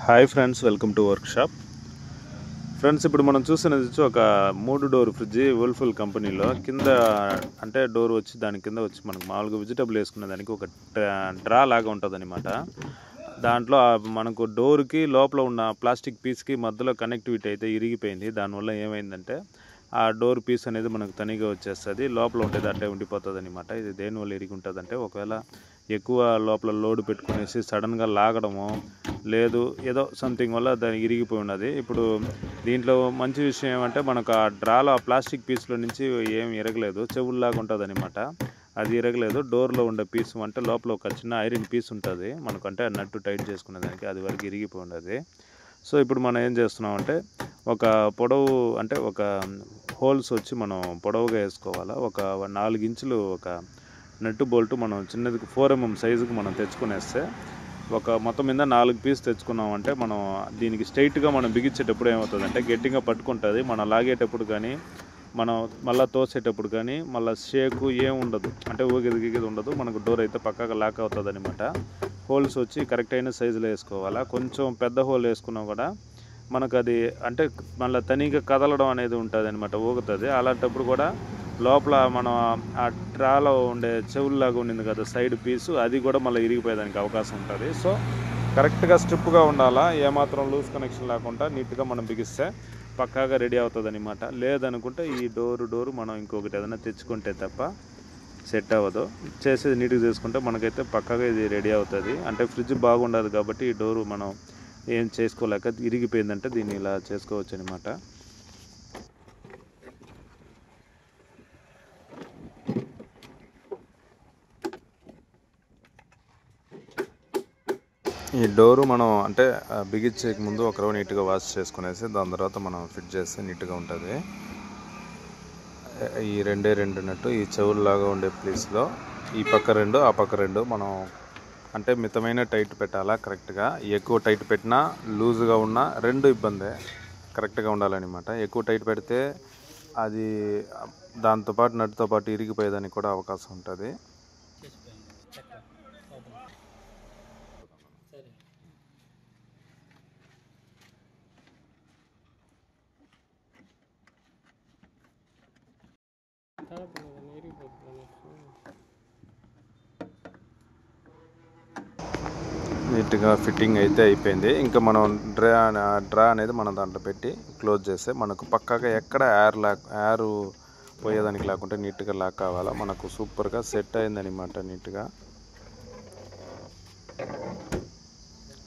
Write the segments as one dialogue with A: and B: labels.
A: Hi friends, welcome to workshop. Friends, ఇప్పుడు మనం చూస్తున్నది ఒక 3 డోర్ ఫ్రిడ్జ్ వర్ల్పూల్ కంపెనీలో కింద అంటే డోర్ వచ్చి దాని కింద వచ్చి మనకు మామూలుగా వెజిటబుల్ వేసుకునే దానికి ఒక డ్రా లాగా ఉంటుంది అనమాట. దాంట్లో మనకు డోర్కి లోపల ఉన్న ప్లాస్టిక్ పీస్కి మధ్యలో కనెక్టివిటీ అయితే ఇరిగిపోయింది. దానివల్ల ఏమైందంటే ఆ డోర్ పీస్ అనేది మనకు తనిగా వచ్చేస్తుంది, లోపల ఉండేది అట్టే ఉండిపోతుంది అనమాట. ఇది దేనివల్ల ఇరిగి ఉంటుంది అంటే, ఒకవేళ ఎక్కువ లోపల లోడ్ పెట్టుకునేసి సడన్గా లాగడము లేదు, ఏదో సంథింగ్ వల్ల దానికి ఇరిగిపోయి ఉన్నది. ఇప్పుడు దీంట్లో మంచి విషయం ఏమంటే, మనకు ఆ డ్రాలో ఆ ప్లాస్టిక్ పీస్లో నుంచి ఏం ఇరగలేదు, చెవుల్లాగా ఉంటుంది అనమాట. అది ఇరగలేదు. డోర్లో ఉండే పీసు అంటే లోపల ఒక చిన్న ఐరన్ పీస్ ఉంటుంది మనకు, అంటే నట్టు టైట్ చేసుకునే దానికి, అది వరకు ఇరిగిపోయి ఉన్నది. సో ఇప్పుడు మనం ఏం చేస్తున్నామంటే, ఒక పొడవు అంటే ఒక హోల్స్ వచ్చి మనం పొడవుగా వేసుకోవాలా. ఒక 4 ఇంచులు ఒక నట్టు బోల్టు మనం చిన్నది 4mm సైజుకు మనం తెచ్చుకునేస్తే, ఒక మొత్తం మీద 4 పీస్ తెచ్చుకున్నామంటే మనం దీనికి స్ట్రైట్గా మనం బిగించేటప్పుడు ఏమవుతుందంటే గట్టిగా పట్టుకుంటుంది. మనం లాగేటప్పుడు కానీ, మనం మళ్ళీ తోసేటప్పుడు కానీ మళ్ళీ షేకు ఏం ఉండదు, అంటే ఊగిది ఉండదు. మనకు డోర్ అయితే పక్కగా లాక్ అవుతుంది అనమాట. హోల్స్ వచ్చి కరెక్ట్ అయిన సైజులో వేసుకోవాలా. కొంచెం పెద్ద హోల్ వేసుకున్నా కూడా మనకు అది అంటే మళ్ళీ తనిగా కదలడం అనేది ఉంటుంది అనమాట, ఊగుతుంది. అలాంటప్పుడు కూడా లోపల మనం ఆ డ్రాలో ఉండే చెవుల్లాగా ఉండింది కదా సైడ్ పీసు, అది కూడా మళ్ళీ ఇరిగిపోయేదానికి అవకాశం ఉంటుంది. సో కరెక్ట్గా స్ట్రిప్గా ఉండాలా, ఏమాత్రం లూజ్ కనెక్షన్ లేకుండా నీట్గా మనం బిగిస్తే పక్కాగా రెడీ అవుతుంది అనమాట. లేదనుకుంటే ఈ డోరు మనం ఇంకొకటి ఏదైనా తెచ్చుకుంటే తప్ప సెట్ అవ్వదు. చేసేది నీట్గా చేసుకుంటే మనకైతే పక్కాగా ఇది రెడీ అవుతుంది. అంటే ఫ్రిడ్జ్ బాగుండదు కాబట్టి ఈ డోరు మనం ఏం చేసుకోలేక ఇరిగిపోయిందంటే దీన్ని ఇలా చేసుకోవచ్చు అనమాట. ఈ డోరు మనం అంటే బిగించేకి ముందు ఒకరో నీట్గా వాష్ చేసుకునేసి దాని తర్వాత మనం ఫిట్ చేస్తే నీట్గా ఉంటుంది. ఈ రెండు నట్టు ఈ చెవుల్లాగా ఉండే ప్లేస్లో ఈ పక్క 2 ఆ పక్క 2 మనం అంటే మితమైన టైట్ పెట్టాలా కరెక్ట్గా. ఎక్కువ టైట్ పెట్టినా లూజ్గా ఉన్నా 2 ఇబ్బందే, కరెక్ట్గా ఉండాలన్నమాట. ఎక్కువ టైట్ పెడితే అది దాంతోపాటు నట్టుతో పాటు ఇరిగిపోయేదానికి కూడా అవకాశం ఉంటుంది. నీట్గా ఫిట్టింగ్ అయితే అయిపోయింది. ఇంకా మనం డ్రా అనేది మనం దాంట్లో పెట్టి క్లోజ్ చేస్తే మనకు పక్కాగా ఎక్కడ ఎయిర్ పోయేదానికి లేకుండా నీట్గా లాక్ కావాలా. మనకు సూపర్గా సెట్ అయిందనమాట నీట్గా.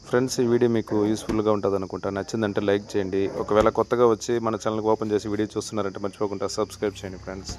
A: ఫ్రెండ్స్, ఈ వీడియో మీకు యూస్ఫుల్గా ఉంటుంది అనుకుంటా. నచ్చిందంటే లైక్ చేయండి. ఒకవేళ కొత్తగా వచ్చి మన ఛానల్కి ఓపెన్ చేసి వీడియో చూస్తున్నారంటే మర్చిపోకుండా సబ్స్క్రైబ్ చేయండి ఫ్రెండ్స్.